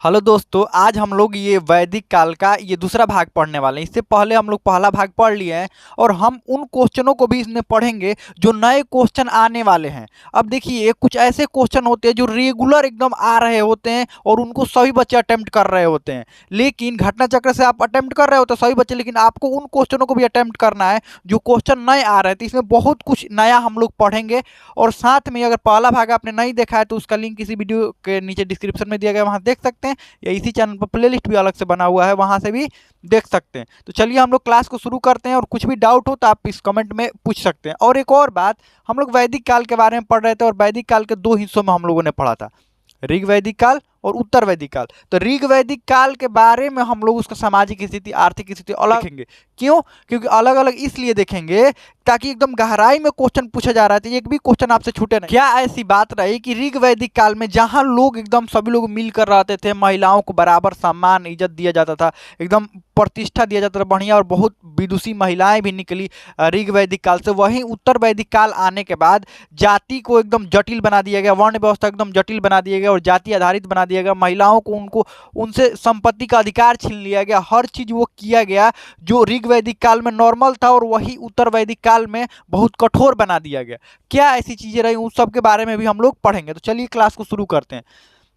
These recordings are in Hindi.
हेलो दोस्तों, आज हम लोग ये वैदिक काल का ये दूसरा भाग पढ़ने वाले हैं। इससे पहले हम लोग पहला भाग पढ़ लिए हैं और हम उन क्वेश्चनों को भी इसमें पढ़ेंगे जो नए क्वेश्चन आने वाले हैं। अब देखिए, कुछ ऐसे क्वेश्चन होते हैं जो रेगुलर एकदम आ रहे होते हैं और उनको सभी बच्चे अटेम्प्ट कर रहे होते हैं। लेकिन घटना चक्र से आप अटेम्प्ट कर रहे होते हैं सभी बच्चे, लेकिन आपको उन क्वेश्चनों को भी अटेम्प्ट करना है जो क्वेश्चन नए आ रहे हैं। तो इसमें बहुत कुछ नया हम लोग पढ़ेंगे। और साथ में अगर पहला भाग आपने नहीं देखा है तो उसका लिंक इसी वीडियो के नीचे डिस्क्रिप्शन में दिया गया है, वहाँ देख सकते हैं, या इसी चैनल पर प्लेलिस्ट भी अलग से बना हुआ है, वहां से भी देख सकते हैं। तो चलिए हम लोग क्लास को शुरू करते हैं और कुछ भी डाउट हो तो आप इस कमेंट में पूछ सकते हैं। और एक और बात, हम लोग वैदिक काल के बारे में पढ़ रहे थे और वैदिक काल के दो हिस्सों में हम लोगों ने पढ़ा था, ऋग वैदिक काल और उत्तर वैदिक काल। तो ऋग वैदिक काल के बारे में हम लोग उसका सामाजिक स्थिति, आर्थिक स्थिति अलग देखेंगे। क्यों? क्योंकि अलग अलग इसलिए देखेंगे ताकि एकदम गहराई में क्वेश्चन पूछा जा रहा है, एक भी क्वेश्चन आपसे छूटे नहीं। क्या ऐसी बात रही कि ऋग वैदिक काल में जहां लोग एकदम सभी लोग मिलकर रहते थे, महिलाओं को बराबर सम्मान इज्जत दिया जाता था, एकदम प्रतिष्ठा दिया जाता था बढ़िया, और बहुत विदुषी महिलाएं भी निकली ऋग वैदिक काल से। वहीं उत्तर वैदिक काल आने के बाद जाति को एकदम जटिल बना दिया गया, वर्ण व्यवस्था एकदम जटिल बना दिया गया और जाति आधारित बना दिया गया। महिलाओं को उनको उनसे संपत्ति का अधिकार छीन लिया गया, हर चीज वो किया गया जो ऋग वैदिक काल में नॉर्मल था और वही उत्तर वैदिक काल में बहुत कठोर बना दिया गया। क्या ऐसी चीजें रही, उन सब के बारे में भी हम लोग पढ़ेंगे। तो चलिए क्लास को शुरू करते हैं।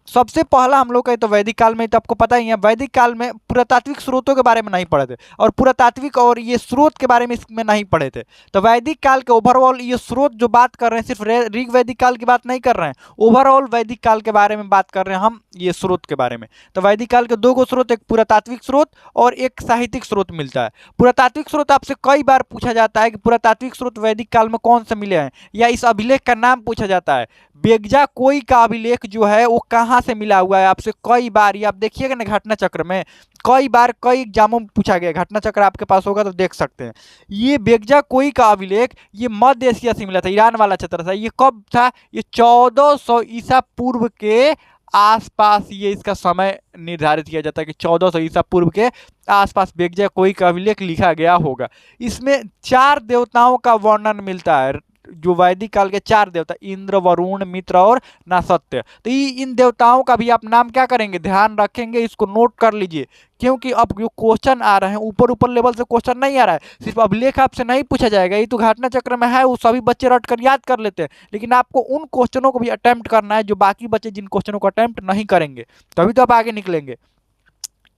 सबसे पहला हम लोग का तो वैदिक काल में, तो आपको पता ही है वैदिक काल में पुरातात्विक स्रोतों के बारे में नहीं पढ़े थे और पुरातात्विक और ये स्रोत के बारे में इसमें नहीं पढ़े थे। तो वैदिक काल के ओवरऑल ये स्रोत जो बात कर रहे हैं, सिर्फ ऋग वैदिक काल की बात नहीं कर रहे हैं, ओवरऑल वैदिक काल के बारे में बात कर रहे हैं हम, ये स्रोत के बारे में। तो वैदिक काल के दो गो स्रोत, एक पुरातात्विक स्रोत और एक साहित्यिक स्रोत मिलता है। पुरातात्विक स्रोत आपसे कई बार पूछा जाता है कि पुरातात्विक स्रोत वैदिक काल में कौन से मिले हैं, या इस अभिलेख का नाम पूछा जाता है। बेगजा कोई का अभिलेख जो है वो कहाँ से मिला हुआ है, आपसे कई बार, ये आप देखिएगा ना घटना चक्र में, कई बार कई एग्जामों में पूछा गया। घटना चक्र आपके पास होगा तो देख सकते हैं। ये बेगजा कोई का अभिलेख ये मध्य एशिया से मिला था, ईरान वाला क्षेत्र था। ये कब था? ये 1400 ईसा पूर्व के आसपास ये इसका समय निर्धारित किया जाता है कि 1400 ईसा पूर्व के आसपास बेगजा कोई का अभिलेख लिखा गया होगा। इसमें 4 देवताओं का वर्णन मिलता है, जो वैदिक काल के 4 देवता, इंद्र, वरुण, मित्र और नासत्य। तो इन देवताओं का भी आप नाम क्या करेंगे, ध्यान रखेंगे, इसको नोट कर लीजिए। क्योंकि अब जो क्वेश्चन आ रहे हैं ऊपर ऊपर लेवल से क्वेश्चन नहीं आ रहा है, सिर्फ अभिलेख आपसे नहीं पूछा जाएगा। ये तो घटना चक्र में है, वो सभी बच्चे रट कर याद कर लेते हैं, लेकिन आपको उन क्वेश्चनों को भी अटेम्प्ट करना है जो बाकी बच्चे जिन क्वेश्चनों को अटेम्प्ट नहीं करेंगे, तभी तो आप आगे निकलेंगे।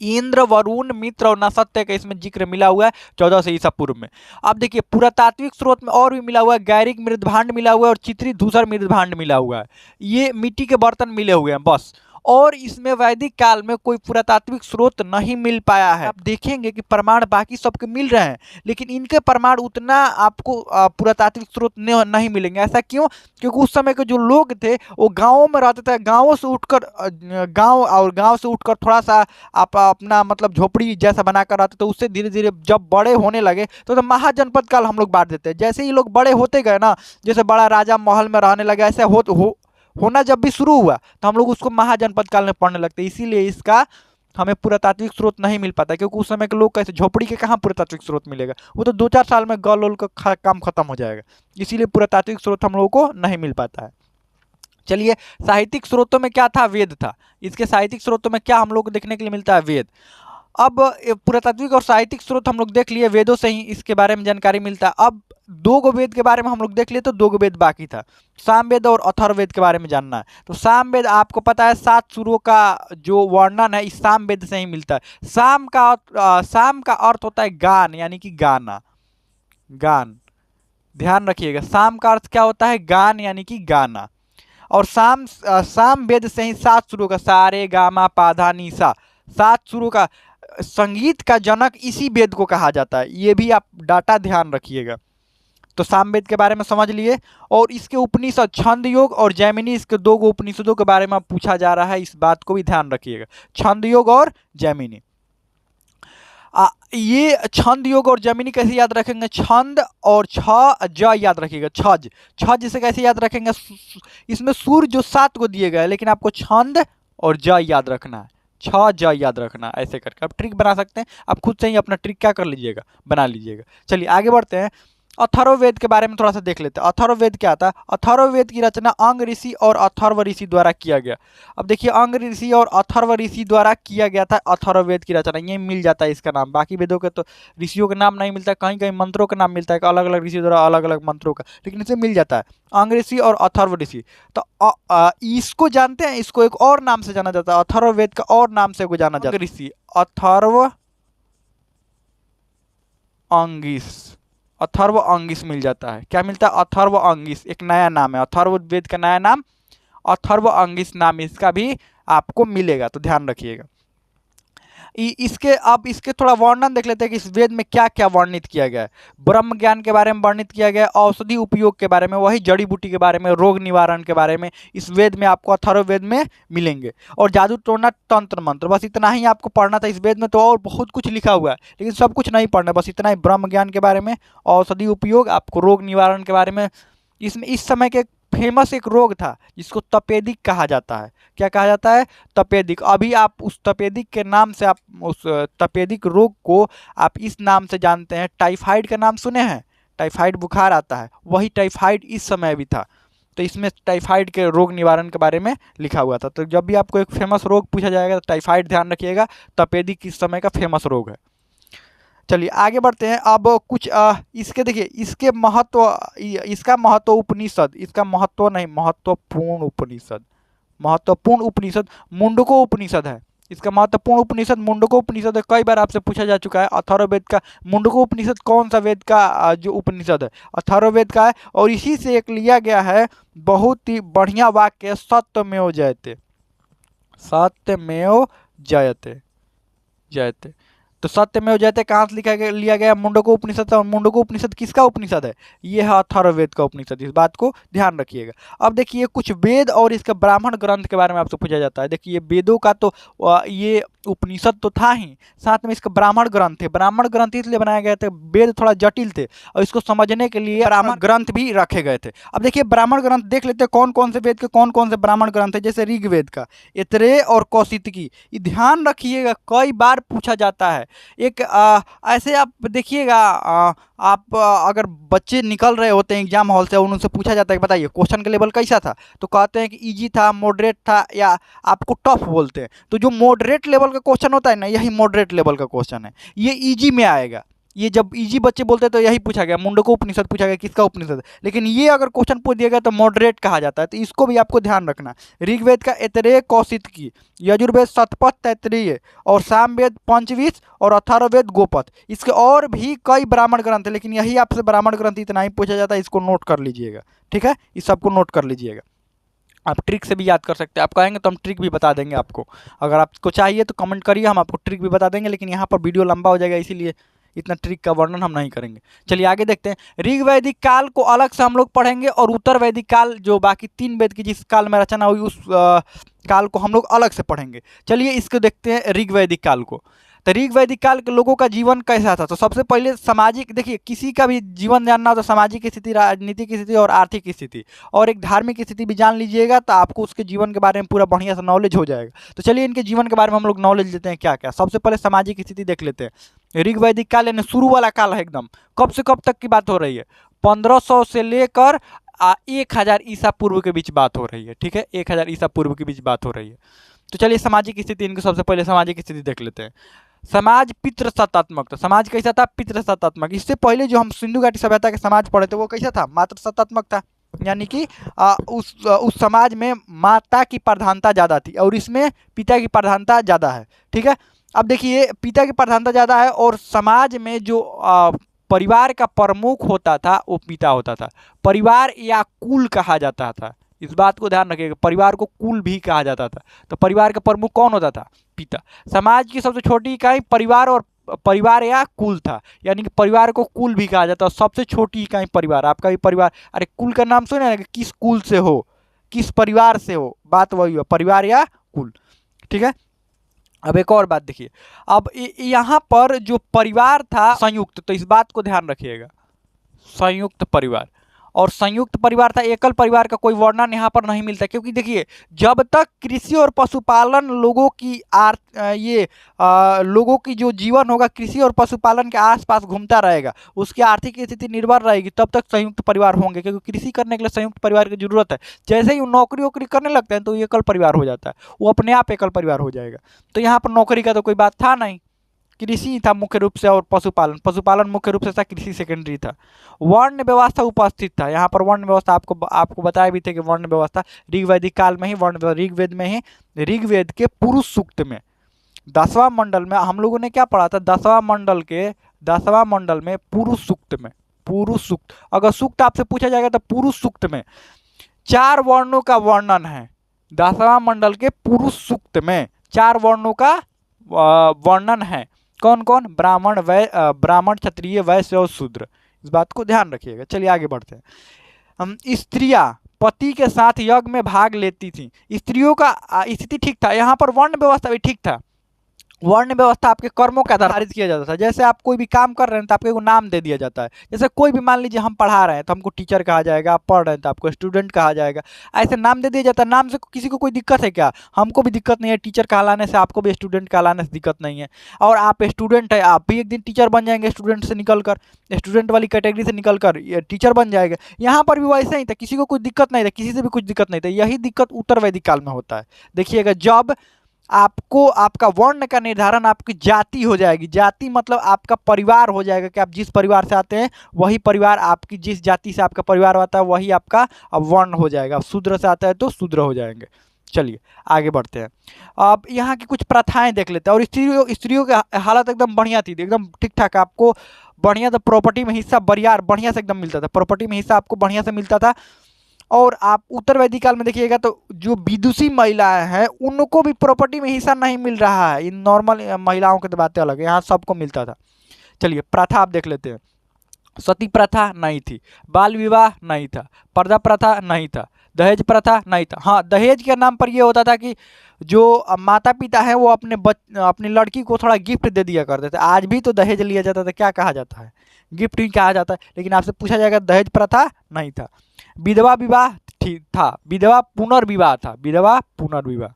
इंद्र, वरुण, मित्र और नासत्य का इसमें जिक्र मिला हुआ है 1400 ईसा पूर्व में। अब देखिए पुरातात्विक स्रोत में और भी मिला हुआ है, गैरिक मृदभांड मिला हुआ है और चित्री धूसर मृदभांड मिला हुआ है। ये मिट्टी के बर्तन मिले हुए हैं बस। और इसमें वैदिक काल में कोई पुरातात्विक स्रोत नहीं मिल पाया है। आप देखेंगे कि प्रमाण बाकी सबके मिल रहे हैं, लेकिन इनके प्रमाण उतना आपको पुरातात्विक स्रोत नहीं मिलेंगे। ऐसा क्यों? क्योंकि उस समय के जो लोग थे वो गाँवों में रहते थे, गाँवों से उठकर गाँव से उठकर थोड़ा सा आप अपना मतलब झोपड़ी जैसा बनाकर रहते, तो उससे धीरे धीरे जब बड़े होने लगे तो महाजनपद काल हम लोग बांट देते हैं। जैसे ही लोग बड़े होते गए ना, जैसे बड़ा राजा महल में रहने लगे, ऐसे होना जब भी शुरू हुआ तो हम लोग उसको महाजनपद काल में पढ़ने लगते। इसीलिए इसका हमें पुरातात्विक स्रोत नहीं मिल पाता, क्योंकि उस समय के लोग कैसे झोपड़ी के कहाँ पुरातात्विक स्रोत मिलेगा, वो तो 2-4 साल में गल उल का काम खत्म हो जाएगा। इसीलिए पुरातात्विक स्रोत हम लोगों को नहीं मिल पाता है। चलिए, साहित्यिक स्रोतों में क्या था? वेद था। इसके साहित्यिक स्रोतों में क्या हम लोग को देखने के लिए मिलता है? वेद। अब पुरातात्विक और साहित्यिक स्रोत हम लोग देख लिए, वेदों से ही इसके बारे में जानकारी मिलता है। अब 2 गो वेद के बारे में हम लोग देख लिए, तो 2 गो वेद बाकी था, सामवेद और अथर्ववेद के बारे में जानना है। तो सामवेद आपको पता है 7 सुरों का जो वर्णन है इस सामवेद से ही मिलता है। साम का अर्थ होता है गान, यानी कि गाना, गान। ध्यान रखिएगा, साम का अर्थ क्या होता है? गान, यानी कि गाना। और साम वेद से ही 7 सुरों का, सा रे गा मा पा धा नी सा, 7 सुरों का संगीत का जनक इसी वेद को कहा जाता है। ये भी आप डाटा ध्यान रखिएगा। तो सामवेद के बारे में समझ लिए। और इसके उपनिषद छंद योग और जैमिनी, इसके 2 गो उपनिषदों के बारे में पूछा जा रहा है, इस बात को भी ध्यान रखिएगा, छंद योग और जैमिनी। ये छंद योग और जैमिनी कैसे याद रखेंगे? छंद और ज याद रखिएगा, छज। छज से कैसे याद रखेंगे? इसमें सूर्य जो 7 को दिए गए, लेकिन आपको छंद और ज याद रखना है, छ ज याद रखना। ऐसे करके आप ट्रिक बना सकते हैं, आप खुद से ही अपना ट्रिक क्या कर लीजिएगा, बना लीजिएगा। चलिए आगे बढ़ते हैं। अथर्ववेद के बारे में थोड़ा सा देख लेते हैं। अथर्ववेद क्या था? अथर्ववेद की रचना अंग ऋषि और अथर्व ऋषि द्वारा किया गया। अब देखिए, अंग ऋषि और अथर्व ऋषि द्वारा किया गया था अथर्ववेद की रचना, ये मिल जाता है इसका नाम। बाकी वेदों के तो ऋषियों का नाम नहीं मिलता, कहीं कहीं मंत्रों का नाम मिलता है, अलग अलग ऋषि द्वारा अलग अलग मंत्रों का, लेकिन इसे मिल जाता है अंग ऋषि और अथर्व ऋषि। तो इसको जानते हैं, इसको एक और नाम से जाना जाता है, अथर्ववेद का और नाम से जाना जाता है ऋषि अथर्व अंगिस। अथर्व अंगिस मिल जाता है। क्या मिलता है? अथर्व अंगिस, एक नया नाम है, अथर्ववेद का नया नाम अथर्व अंगिस नाम इसका भी आपको मिलेगा, तो ध्यान रखिएगा। इसके थोड़ा वर्णन देख लेते हैं कि इस वेद में क्या क्या वर्णित किया गया है। ब्रह्म ज्ञान के बारे में वर्णित किया गया है, औषधि उपयोग के बारे में, वही जड़ी बूटी के बारे में, रोग निवारण के बारे में इस वेद में आपको अथर्ववेद में मिलेंगे। और जादू टोना तंत्र मंत्र, बस इतना ही आपको पढ़ना था। इस वेद में तो और बहुत कुछ लिखा हुआ है, लेकिन सब कुछ नहीं पढ़ना, बस इतना ही। ब्रह्म ज्ञान के बारे में, औषधि उपयोग, आपको रोग निवारण के बारे में। इसमें इस समय के फेमस एक रोग था जिसको तपेदिक कहा जाता है। क्या कहा जाता है? तपेदिक। अभी आप उस तपेदिक के नाम से, आप उस तपेदिक रोग को आप इस नाम से जानते हैं। टाइफाइड का नाम सुने हैं? टाइफाइड बुखार आता है, वही टाइफाइड इस समय भी था। तो इसमें टाइफाइड के रोग निवारण के बारे में लिखा हुआ था। तो जब भी आपको एक फेमस रोग पूछा जाएगा तो टाइफाइड ध्यान रखिएगा, तपेदिक इस समय का फेमस रोग है। चलिए आगे बढ़ते हैं। अब कुछ इसके देखिए, इसके महत्व, इसका महत्व उपनिषद, इसका महत्व नहीं, महत्वपूर्ण उपनिषद, महत्वपूर्ण उपनिषद मुंडको उपनिषद है। इसका महत्वपूर्ण उपनिषद मुंडको उपनिषद है। कई बार आपसे पूछा जा चुका है अथर्ववेद का मुंडको उपनिषद कौन सा वेद का जो उपनिषद है, अथर्ववेद का है। और इसी से एक लिया गया है बहुत ही बढ़िया वाक्य, सत्यमेव जयते, सत्यमेव जयते, जयते। तो सत्यमेव जयते कहाँ से लिया गया? मुंडको उपनिषद। और मुंडको उपनिषद किसका उपनिषद है? ये है अथर्ववेद का उपनिषद। इस बात को ध्यान रखिएगा। अब देखिए, कुछ वेद और इसके ब्राह्मण ग्रंथ के बारे में आपसे पूछा जाता है। देखिए, वेदों का तो ये उपनिषद तो था ही, साथ में इसके ब्राह्मण ग्रंथ थे। ब्राह्मण ग्रंथ इसलिए बनाए गए थे, वेद थोड़ा जटिल थे और इसको समझने के लिए ब्राह्मण ग्रंथ भी रखे गए थे। अब देखिए, ब्राह्मण ग्रंथ देख लेते हैं कौन कौन से वेद के कौन कौन से ब्राह्मण ग्रंथ है। जैसे ऋग्वेद का ऐतरेय और कौशितकी, ये ध्यान रखिएगा, कई बार पूछा जाता है। एक ऐसे आप देखिएगा, आप अगर बच्चे निकल रहे होते हैं एग्जाम हॉल से और उनसे पूछा जाता है कि बताइए क्वेश्चन का लेवल कैसा था, तो कहते हैं कि इजी था, मॉडरेट था, या आपको टफ बोलते हैं। तो जो मॉडरेट लेवल का क्वेश्चन होता है ना, यही मॉडरेट लेवल का क्वेश्चन है, ये इजी में आएगा। ये जब इजी बच्चे बोलते हैं तो यही पूछा गया, मुंडको उपनिषद पूछा गया, किसका उपनिषद है। लेकिन ये अगर क्वेश्चन पूछ दिया गया तो मॉडरेट कहा जाता है, तो इसको भी आपको ध्यान रखना। ऋग्वेद का ऐतरेय कौशितकी, यजुर्वेद शतपथ तैत्तिरीय, और सामवेद पंचविंश, और अथर्ववेद गोपथ। इसके और भी कई ब्राह्मण ग्रंथ है, लेकिन यही आपसे ब्राह्मण ग्रंथ इतना ही पूछा जाता है, इसको नोट कर लीजिएगा। ठीक है, इस सबको नोट कर लीजिएगा। आप ट्रिक से भी याद कर सकते हैं। आप कहेंगे तो हम ट्रिक भी बता देंगे आपको। अगर आपको चाहिए तो कमेंट करिए, हम आपको ट्रिक भी बता देंगे, लेकिन यहाँ पर वीडियो लंबा हो जाएगा, इसीलिए इतना ट्रिक का वर्णन हम नहीं करेंगे। चलिए आगे देखते हैं। ऋग वैदिक काल को अलग से हम लोग पढ़ेंगे, और उत्तर वैदिक काल, जो बाकी 3 वेद की जिस काल में रचना हुई, उस काल को हम लोग अलग से पढ़ेंगे। चलिए इसको देखते हैं, ऋग वैदिक काल को। तो ऋग वैदिक काल के लोगों का जीवन कैसा था? तो सबसे पहले सामाजिक, देखिए किसी का भी जीवन जानना हो तो सामाजिक स्थिति, राजनीतिक स्थिति और आर्थिक स्थिति और एक धार्मिक स्थिति भी जान लीजिएगा, तो आपको उसके जीवन के बारे में पूरा बढ़िया सा नॉलेज हो जाएगा। तो चलिए इनके जीवन के बारे में हम लोग नॉलेज लेते हैं क्या क्या। सबसे पहले सामाजिक स्थिति देख लेते हैं। ऋग वैदिक काल यानी शुरू वाला काल है एकदम। कब से कब तक की बात हो रही है? 1500 से लेकर 1000 ईसा पूर्व के बीच बात हो रही है। ठीक है, 1000 ईसा पूर्व के बीच बात हो रही है। तो चलिए सामाजिक स्थिति, इनको सबसे पहले सामाजिक स्थिति देख लेते हैं। समाज पितृसत्तात्मक था। समाज कैसा था? पितृसत्तात्मक। इससे पहले जो हम सिंधु घाटी सभ्यता के समाज पढ़े थे वो कैसा था? मातृ सत्तात्मक था। यानी कि उस समाज में माता की प्रधानता ज़्यादा थी और इसमें पिता की प्रधानता ज़्यादा है। ठीक है, अब देखिए पिता की प्रधानता ज़्यादा है और समाज में जो परिवार का प्रमुख होता था वो पिता होता था। परिवार या कुल कहा जाता था, इस बात को ध्यान रखिएगा, परिवार को कुल भी कहा जाता था। तो परिवार का प्रमुख कौन होता था? पिता। समाज की सबसे छोटी इकाई परिवार या कुल था, यानी कि परिवार को कुल भी कहा जाता है। सबसे छोटी इकाई परिवार। आपका भी परिवार, अरे कुल का नाम सुने ना, कि किस कुल से हो, किस परिवार से हो, बात वही हो, परिवार या कुल। ठीक है, अब एक और बात देखिए। अब यहाँ पर जो परिवार था संयुक्त, तो इस बात को ध्यान रखिएगा, संयुक्त परिवार। और संयुक्त परिवार था। एकल परिवार का कोई वर्णन यहाँ पर नहीं मिलता, क्योंकि देखिए जब तक कृषि और पशुपालन लोगों की लोगों की जो जीवन होगा कृषि और पशुपालन के आसपास घूमता रहेगा, उसकी आर्थिक स्थिति निर्भर रहेगी, तब तक संयुक्त परिवार होंगे, क्योंकि कृषि करने के लिए संयुक्त परिवार की जरूरत है। जैसे ही वो नौकरी वोकरी करने लगते हैं तो एकल परिवार हो जाता है, वो अपने आप एकल परिवार हो जाएगा। तो यहाँ पर नौकरी का तो कोई बात था नहीं, कृषि था मुख्य रूप से, और पशुपालन मुख्य रूप से था, कृषि सेकेंडरी था। वर्ण व्यवस्था उपस्थित था। यहाँ पर वर्ण व्यवस्था आपको बताया भी थे कि वर्ण व्यवस्था ऋग्वैदिक काल में ही ऋग्वेद में ही, ऋग्वेद के पुरुष सूक्त में 10वां मंडल में हम लोगों ने क्या पढ़ा था, 10वां मंडल में पुरुष सूक्त, अगर सूक्त आपसे पूछा जाएगा तो पुरुष सूक्त में 4 वर्णों का वर्णन है। 10वां मंडल के पुरुष सूक्त में 4 वर्णों का वर्णन है। कौन कौन? ब्राह्मण, क्षत्रिय, वैश्य और शूद्र। इस बात को ध्यान रखिएगा। चलिए आगे बढ़ते हैं। हम स्त्रियां पति के साथ यज्ञ में भाग लेती थी। स्त्रियों का स्थिति ठीक था। यहाँ पर वर्ण व्यवस्था भी ठीक था। वर्ण व्यवस्था आपके कर्मों के आधारित किया जाता था। जैसे आप कोई भी काम कर रहे हैं तो आपको एक नाम दे दिया जाता है। जैसे कोई भी, मान लीजिए हम पढ़ा रहे हैं तो हमको टीचर कहा जाएगा, आप पढ़ रहे हैं तो आपको स्टूडेंट कहा जाएगा, ऐसे नाम दे दिया जाता है। नाम से किसी को कोई दिक्कत है क्या? हमको भी दिक्कत नहीं है, टीचर कहलाने से, आपको भी स्टूडेंट कहलाने से दिक्कत नहीं है। और आप स्टूडेंट है, आप भी एक दिन टीचर बन जाएंगे, स्टूडेंट से निकल कर, स्टूडेंट वाली कैटेगरी से निकल कर टीचर बन जाएगा। यहाँ पर भी वैसे ही था, किसी को कोई दिक्कत नहीं था, किसी से भी कुछ दिक्कत नहीं था। यही दिक्कत उत्तर वैदिक काल में होता है। देखिएगा, जब आपको आपका वर्ण का निर्धारण आपकी जाति हो जाएगी। जाति मतलब आपका परिवार हो जाएगा, कि आप जिस परिवार से आते हैं वही परिवार, आपकी जिस जाति से आपका परिवार आता है वही आपका अब वर्ण हो जाएगा। अब शूद्र से आता है तो शूद्र हो जाएंगे। चलिए आगे बढ़ते हैं। अब यहाँ की कुछ प्रथाएं देख लेते हैं। और स्त्रियों की हालत एकदम बढ़िया थी, एकदम ठीक ठाक। आपको बढ़िया था, प्रॉपर्टी में हिस्सा बढ़िया से एकदम मिलता था, प्रॉपर्टी में हिस्सा आपको बढ़िया से मिलता था। और आप उत्तर वैदिक काल में देखिएगा तो जो विदुषी महिलाएं हैं उनको भी प्रॉपर्टी में हिस्सा नहीं मिल रहा है। इन नॉर्मल महिलाओं की तो बातें अलग है, यहाँ सबको मिलता था। चलिए प्रथा आप देख लेते हैं। सती प्रथा नहीं थी, बाल विवाह नहीं था, पर्दा प्रथा नहीं था, दहेज प्रथा नहीं था। हाँ, दहेज के नाम पर ये होता था कि जो माता पिता है वो अपनी लड़की को थोड़ा गिफ्ट दे दिया करते थे। आज भी तो दहेज लिया जाता था, क्या कहा जाता है, गिफ्ट ही कहा जाता है। लेकिन आपसे पूछा जाएगा, दहेज प्रथा नहीं था। विधवा विवाह ठीक था, विधवा पुनर्विवाह था, विधवा पुनर्विवाह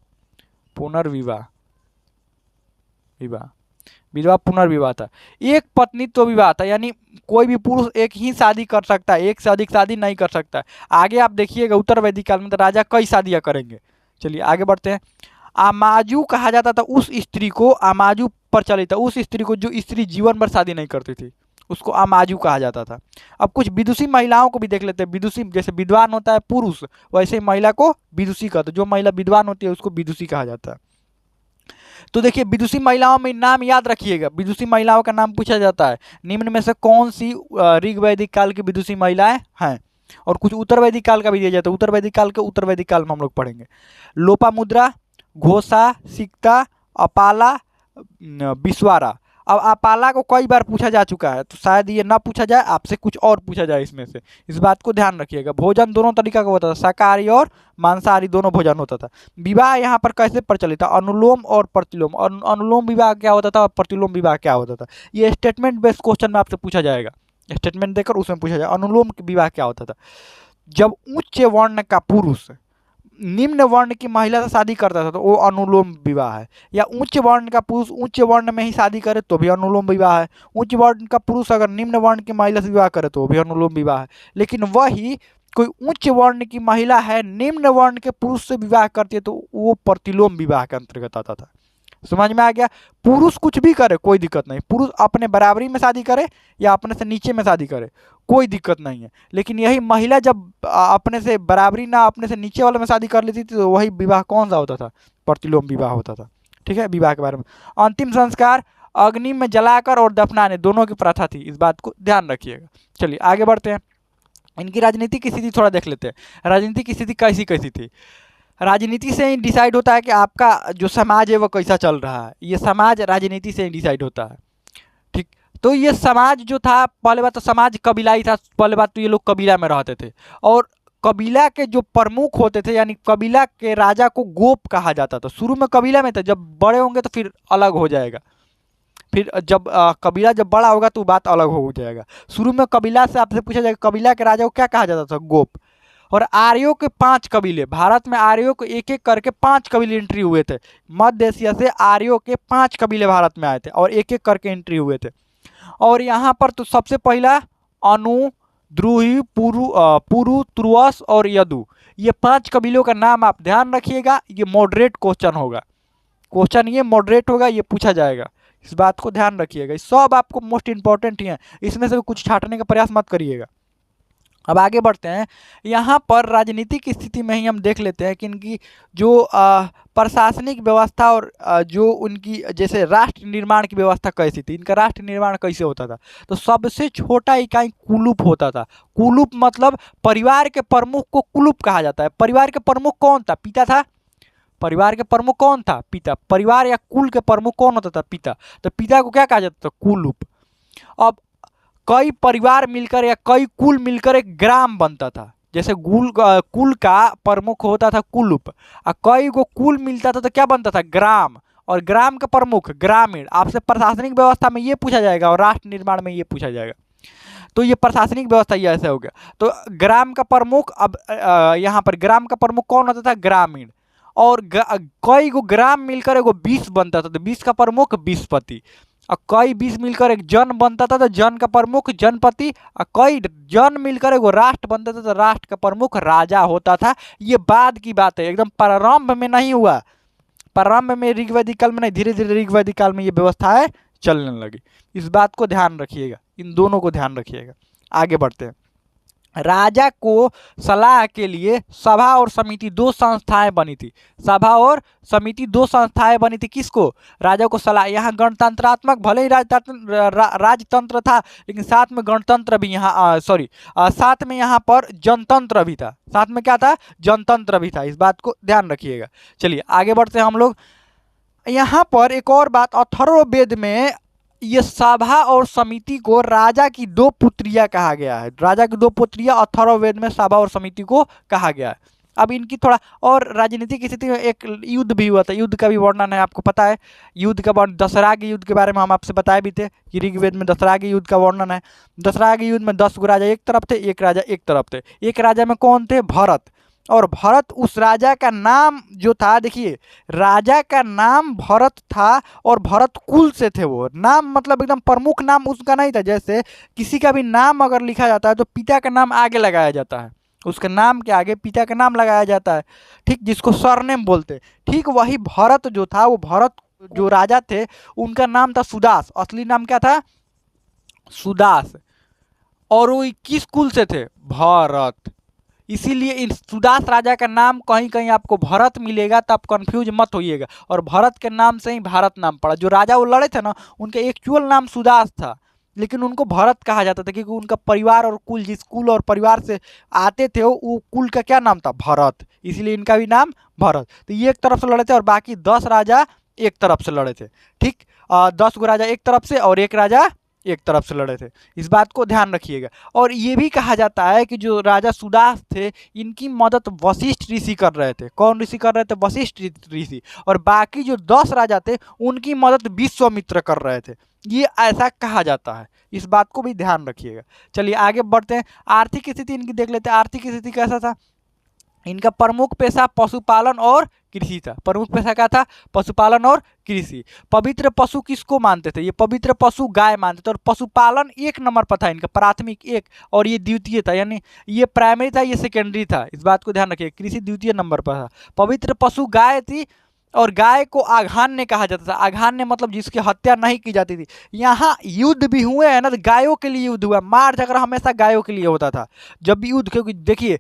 था। एक पत्नी तो विवाह था, यानी कोई भी पुरुष एक ही शादी कर सकता है, एक से अधिक शादी नहीं कर सकता है। आगे आप देखिएगा उत्तर वैदिक काल में तो राजा कई शादियां करेंगे। चलिए आगे बढ़ते हैं। आमाजू कहा जाता था उस स्त्री को, आमाजू प्रचलित था उस स्त्री को जो स्त्री जीवन भर शादी नहीं करती थी, उसको आमाजू कहा जाता था। अब कुछ विदुषी महिलाओं को भी देख लेते हैं। विदुषी, जैसे विद्वान होता है पुरुष, वैसे ही महिला को विदुषी कहते हैं। जो महिला विद्वान होती है उसको विदुषी कहा जाता है। तो देखिए, विदुषी महिलाओं में नाम याद रखिएगा, विदुषी महिलाओं का नाम पूछा जाता है। निम्न में से कौन सी ऋग वैदिक काल की विदुषी महिलाएं हैं? और कुछ उत्तर वैदिक काल का भी दिया जाता है। उत्तर वैदिक काल में हम लोग पढ़ेंगे। लोपामुद्रा, घोषा, सिक्ता, अपाला, बिस्वारा। अब अपाला को कई बार पूछा जा चुका है, तो शायद ये ना पूछा जाए, आपसे कुछ और पूछा जाए इसमें से। इस बात को ध्यान रखिएगा। भोजन दोनों तरीका का होता था, शाकाहारी और मांसाहारी दोनों भोजन होता था। विवाह यहाँ पर कैसे प्रचलित था? अनुलोम और प्रतिलोम। अनुलोम विवाह क्या होता था और प्रतिलोम विवाह क्या होता था? ये स्टेटमेंट बेस्ड क्वेश्चन में आपसे पूछा जाएगा, स्टेटमेंट देकर उसमें पूछा जाएगा। अनुलोम विवाह क्या होता था? जब उच्च वर्ण का पुरुष निम्न वर्ण की महिला से शादी करता था तो वो अनुलोम विवाह है। या उच्च वर्ण का पुरुष उच्च वर्ण में ही शादी करे तो भी अनुलोम विवाह है। उच्च वर्ण का पुरुष अगर निम्न वर्ण की महिला से विवाह करे तो भी अनुलोम विवाह है। लेकिन वही कोई उच्च वर्ण की महिला है, निम्न वर्ण के पुरुष से विवाह करती है तो वो प्रतिलोम विवाह के अंतर्गत आता था। समझ में आ गया? पुरुष कुछ भी करे कोई दिक्कत नहीं, पुरुष अपने बराबरी में शादी करे या अपने से नीचे में शादी करे कोई दिक्कत नहीं है। लेकिन यही महिला जब अपने से बराबरी ना अपने से नीचे वाले में शादी कर लेती थी तो वही विवाह कौन सा होता था? प्रतिलोम विवाह होता था। ठीक है, विवाह के बारे में। अंतिम संस्कार अग्नि में जलाकर और दफनाने दोनों की प्रथा थी, इस बात को ध्यान रखिएगा। चलिए आगे बढ़ते हैं। इनकी राजनीति की स्थिति थोड़ा देख लेते हैं। राजनीति की स्थिति कैसी कैसी थी? राजनीति से ही डिसाइड होता है कि आपका जो समाज है वो कैसा चल रहा है। ये समाज राजनीति से ही डिसाइड होता है। ठीक, तो ये समाज जो था, पहले बात तो समाज कबीलाई था। पहले बात तो ये लोग कबीला में रहते थे और कबीला के जो प्रमुख होते थे, यानी कबीला के राजा को गोप कहा जाता था। शुरू में कबीला में था, जब बड़े होंगे तो फिर अलग हो जाएगा। फिर जब कबीला जब बड़ा होगा तो बात अलग हो जाएगा। शुरू में कबीला से आपसे पूछा जाएगा कबीला के राजा को क्या कहा जाता था, गोप। और आर्यों के 5 कबीले, भारत में आर्यों को एक एक करके 5 कबीले एंट्री हुए थे। मध्य एशिया से आर्यों के 5 कबीले भारत में आए थे और एक एक करके एंट्री हुए थे। और यहाँ पर तो सबसे पहला अनु, द्रुहि, पुरु, तुर्वस और यदु, ये 5 कबीलों का नाम आप ध्यान रखिएगा। ये मॉडरेट क्वेश्चन होगा, क्वेश्चन ये मॉडरेट होगा, ये पूछा जाएगा, इस बात को ध्यान रखिएगा। सब आपको मोस्ट इंपॉर्टेंट ही है, इसमें से कुछ छाटने का प्रयास मत करिएगा। अब आगे बढ़ते हैं। यहाँ पर राजनीतिक स्थिति में ही हम देख लेते हैं कि इनकी जो प्रशासनिक व्यवस्था और जो उनकी जैसे राष्ट्र निर्माण की व्यवस्था कैसी थी, इनका राष्ट्र निर्माण कैसे होता था। तो सबसे छोटा इकाई कुलूप होता था। कुलूप मतलब परिवार के प्रमुख को कुलूप कहा जाता है। परिवार के प्रमुख कौन था, पिता था। परिवार के प्रमुख कौन था, पिता। परिवार या कुल के प्रमुख कौन होता था, पिता। तो पिता को क्या कहा जाता था, कुलूप। अब कई परिवार मिलकर या कई कुल मिलकर एक ग्राम बनता था। जैसे कुल का प्रमुख होता था कुलूप, और कई को कुल मिलता था तो क्या बनता था, ग्राम। और ग्राम का प्रमुख ग्रामीण। आपसे प्रशासनिक व्यवस्था में ये पूछा जाएगा और राष्ट्र निर्माण में ये पूछा जाएगा। तो ये प्रशासनिक व्यवस्था ये ऐसे हो गया। तो ग्राम का प्रमुख, अब यहाँ पर ग्राम का प्रमुख कौन होता था, ग्रामीण। और कई को ग्राम मिलकर एगो 20 बनता था, तो 20 का प्रमुख बीसपति। और कई 20 मिलकर एक जन बनता था, तो जन का प्रमुख जनपति। और कई जन मिलकर एगो राष्ट्र बनता था, तो राष्ट्र का प्रमुख राजा होता था। ये बाद की बात है, एकदम प्रारंभ में नहीं हुआ। प्रारंभ में ऋग्वैदिक काल में नहीं, धीरे धीरे ऋग्वैदिक काल में ये व्यवस्थाएं चलने लगी। इस बात को ध्यान रखिएगा, इन दोनों को ध्यान रखिएगा। आगे बढ़ते हैं। राजा को सलाह के लिए सभा और समिति 2 संस्थाएं बनी थी। सभा और समिति 2 संस्थाएं बनी थी, किसको, राजा को सलाह। यहाँ गणतंत्रात्मक, भले ही राजतंत्र था, लेकिन साथ में गणतंत्र भी यहाँ साथ में यहाँ पर जनतंत्र भी था। साथ में क्या था, जनतंत्र भी था। इस बात को ध्यान रखिएगा। चलिए आगे बढ़ते हैं हम लोग। यहाँ पर एक और बात, अथर्ववेद में ये सभा और समिति को राजा की 2 पुत्रियां कहा गया है। राजा की 2 पुत्रियां अथर्ववेद में सभा और समिति को कहा गया है। अब इनकी थोड़ा और राजनीतिक स्थिति में एक युद्ध भी हुआ था, युद्ध का भी वर्णन है, आपको पता है। युद्ध का वर्णन, दशहरा के युद्ध के बारे में हम आपसे बताए भी थे कि ऋग्वेद में दशहरा के युद्ध का वर्णन है। दशहरा के युद्ध में 10 गो राजा एक तरफ थे, एक राजा एक तरफ थे। एक राजा में कौन थे, भरत। और भरत, उस राजा का नाम जो था, देखिए राजा का नाम भरत था और भरत कुल से थे। वो नाम मतलब एकदम प्रमुख नाम उसका नहीं था। जैसे किसी का भी नाम अगर लिखा जाता है तो पिता का नाम आगे लगाया जाता है, उसके नाम के आगे पिता का नाम लगाया जाता है, ठीक, जिसको सरनेम बोलते। ठीक वही भरत जो था, वो भरत जो राजा थे उनका नाम था सुदास। असली नाम क्या था, सुदास। और वो किस कुल से थे, भरत। इसीलिए इन सुदास राजा का नाम कहीं कहीं आपको भरत मिलेगा, तो आप कंफ्यूज मत होइएगा। और भरत के नाम से ही भारत नाम पड़ा। जो राजा वो लड़े थे ना, उनका एक्चुअल नाम सुदास था, लेकिन उनको भरत कहा जाता था क्योंकि उनका परिवार और कुल, जिस कुल और परिवार से आते थे वो कुल का क्या नाम था, भरत। इसलिए इनका भी नाम भरत। तो ये एक तरफ से लड़े थे और बाकी 10 राजा एक तरफ से लड़े थे। ठीक, 10 गो राजा एक तरफ से और एक राजा एक तरफ से लड़े थे। इस बात को ध्यान रखिएगा। और ये भी कहा जाता है कि जो राजा सुदास थे, इनकी मदद वशिष्ठ ऋषि कर रहे थे। कौन ऋषि कर रहे थे, वशिष्ठ ऋषि। और बाकी जो 10 राजा थे उनकी मदद विश्वामित्र कर रहे थे। ये ऐसा कहा जाता है, इस बात को भी ध्यान रखिएगा। चलिए आगे बढ़ते हैं। आर्थिक स्थिति इनकी देख लेते हैं। आर्थिक स्थिति कैसा था, इनका प्रमुख पेशा पशुपालन और कृषि था। प्रमुख पेशा क्या था, पशुपालन और कृषि। पवित्र पशु किसको मानते थे, ये पवित्र पशु गाय मानते थे। और पशुपालन 1 नंबर पर था इनका, प्राथमिक 1, और ये द्वितीय था, यानी ये प्राइमरी था, ये सेकेंडरी था। इस बात को ध्यान रखिए, कृषि द्वितीय नंबर पर था। पवित्र पशु गाय थी और गाय को आघान्य कहा जाता था। आघान्य मतलब जिसकी हत्या नहीं की जाती थी। यहाँ युद्ध भी हुए हैं ना, तो गायों के लिए युद्ध हुआ। मार झगड़ा हमेशा गायों के लिए होता था जब भी युद्ध, क्योंकि देखिए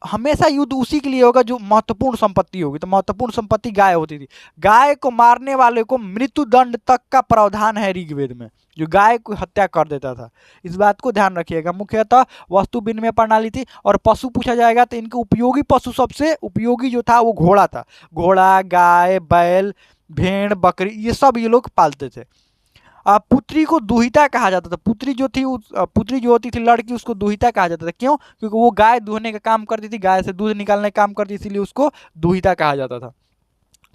हमेशा युद्ध उसी के लिए होगा जो महत्वपूर्ण संपत्ति होगी। तो महत्वपूर्ण संपत्ति गाय होती थी। गाय को मारने वाले को मृत्यु दंड तक का प्रावधान है ऋग्वेद में, जो गाय को हत्या कर देता था। इस बात को ध्यान रखिएगा। मुख्यतः वस्तु विनिमय प्रणाली थी। और पशु पूछा जाएगा तो इनके उपयोगी पशु, सबसे उपयोगी जो था वो घोड़ा था। घोड़ा, गाय, बैल, भेड़, बकरी, ये सब ये लोग पालते थे। पुत्री को दुहिता कहा जाता था। पुत्री जो होती थी लड़की, उसको दुहिता कहा जाता था। क्यों, क्योंकि वो गाय दूहने का काम करती थी, गाय से दूध निकालने का काम करती थी, इसीलिए उसको दुहिता कहा जाता था।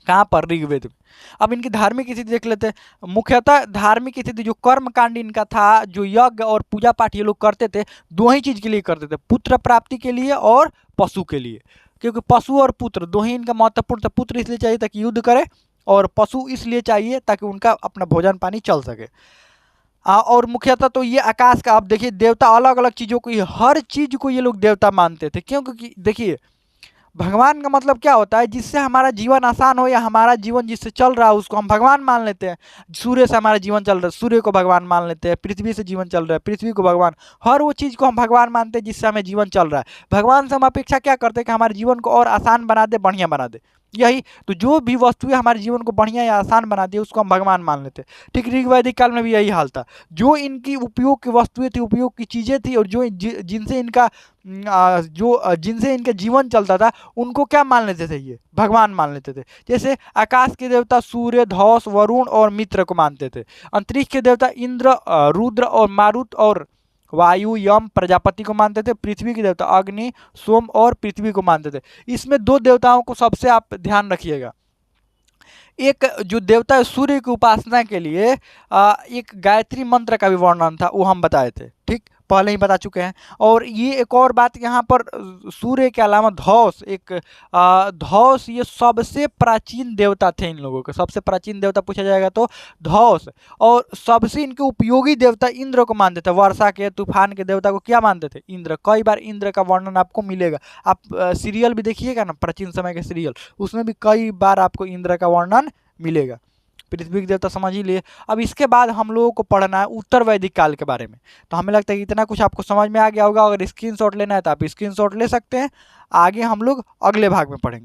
कहाँ पर? ऋग्वेद में। अब इनकी धार्मिक स्थिति देख लेते हैं। मुख्यतः धार्मिक स्थिति जो कर्म कांड इनका था, जो यज्ञ और पूजा पाठ ये लोग करते थे, दो ही चीज के लिए करते थे, पुत्र प्राप्ति के लिए और पशु के लिए। क्योंकि पशु और पुत्र दो ही इनका महत्वपूर्ण था। पुत्र इसलिए चाहिए ताकि युद्ध करे, और पशु इसलिए चाहिए ताकि उनका अपना भोजन पानी चल सके। और मुख्यतः तो ये आकाश का, आप देखिए देवता अलग अलग चीज़ों को, हर चीज़ को ये लोग देवता मानते थे। क्यों? क्योंकि देखिए भगवान का मतलब क्या होता है? जिससे हमारा जीवन आसान हो, या हमारा जीवन जिससे चल रहा है उसको हम भगवान मान लेते हैं। सूर्य से हमारा जीवन चल रहा है, सूर्य को भगवान मान लेते हैं। पृथ्वी से जीवन चल रहा है, पृथ्वी को भगवान, हर वो चीज़ को हम भगवान मानते हैं जिससे हमें जीवन चल रहा है। भगवान से हम अपेक्षा क्या करते हैं? कि हमारे जीवन को और आसान बना दे, बढ़िया बना दे। यही तो, जो भी वस्तुएं हमारे जीवन को बढ़िया या आसान बना दी उसको हम भगवान मान लेते हैं। ठीक ऋग वैदिक काल में भी यही हाल था। जो इनकी उपयोग की वस्तुएं थी, उपयोग की चीज़ें थी, और जो जिनसे इनका जिनसे इनका जीवन चलता था, उनको क्या मान लेते थे? ये भगवान मान लेते थे। जैसे आकाश के देवता सूर्य, धौस, वरुण और मित्र को मानते थे। अंतरिक्ष के देवता इंद्र, रुद्र और मारुत और वायु, यम, प्रजापति को मानते थे। पृथ्वी के देवता अग्नि, सोम और पृथ्वी को मानते थे। इसमें दो देवताओं को सबसे आप ध्यान रखिएगा। एक जो देवता है सूर्य की उपासना के लिए एक गायत्री मंत्र का भी वर्णन था, वो हम बताए थे, ठीक, पहले ही बता चुके हैं। और ये एक और बात यहाँ पर, सूर्य के अलावा धौस, धौस ये सबसे प्राचीन देवता थे। इन लोगों के सबसे प्राचीन देवता पूछा जाएगा तो धौस। और सबसे इनके उपयोगी देवता इंद्र को मानते थे। वर्षा के, तूफान के देवता को क्या मानते थे? इंद्र। कई बार इंद्र का वर्णन आपको मिलेगा। आप सीरियल भी देखिएगा ना, प्राचीन समय के सीरियल, उसमें भी कई बार आपको इंद्र का वर्णन मिलेगा। पृथ्वी के देवता समझ ही लिए। अब इसके बाद हम लोगों को पढ़ना है उत्तर वैदिक काल के बारे में। तो हमें लगता है कि इतना कुछ आपको समझ में आ गया होगा। अगर स्क्रीनशॉट लेना है तो आप स्क्रीनशॉट ले सकते हैं। आगे हम लोग अगले भाग में पढ़ेंगे।